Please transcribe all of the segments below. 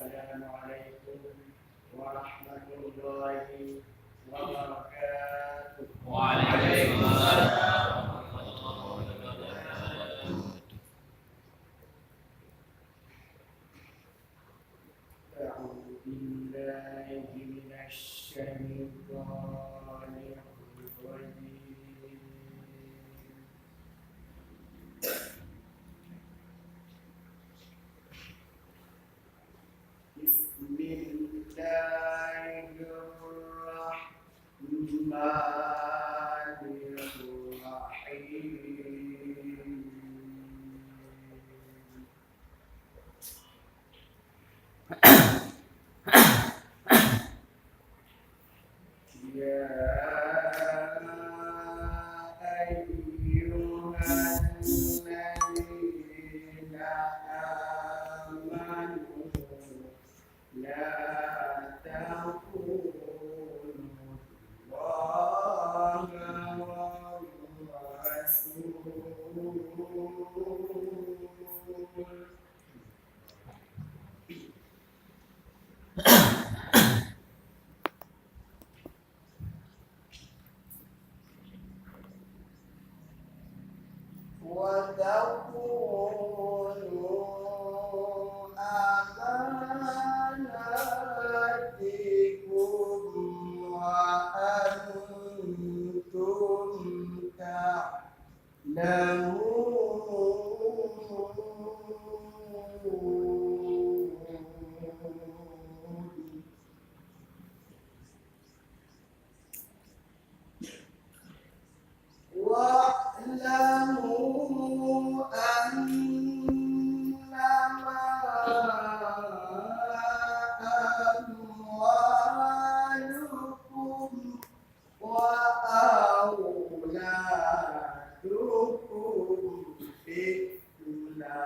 السلام عليكم ورحمة الله وبركاته. وعليكم السلام ورحمة الله وبركاته. أعوذ بالله من الشيطان الرجيم. بسم الله الرحمن الرحيم. يا أيها الذين آمنوا لا تخونوا الله والرسول وتخونوا أماناتكم وأنتم تعلمون. واعلموا أنما أموالكم وأولادكم فتنة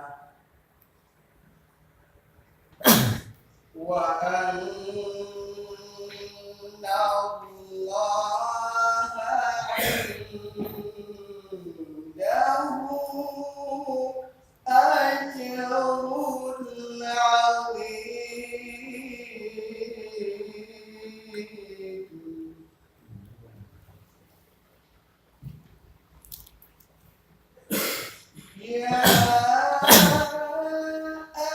وأن الله عنده أجر عظيم. يا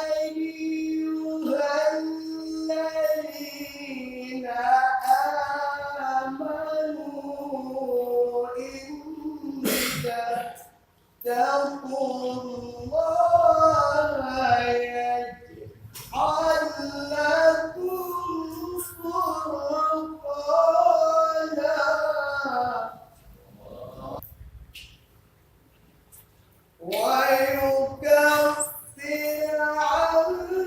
أيها الذين آمنوا إن تتقوا الله يجعل لكم فرقانا ويكفر عنكم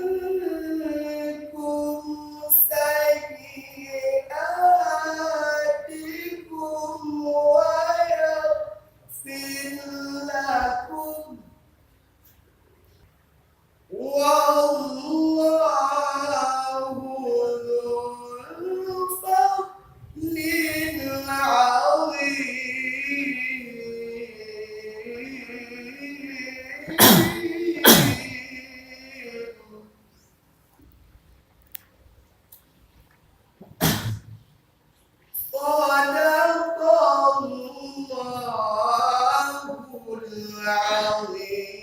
سيئاتكم ويغفر لكم والله ذو الفضل العظيم. صدق الله العظيم.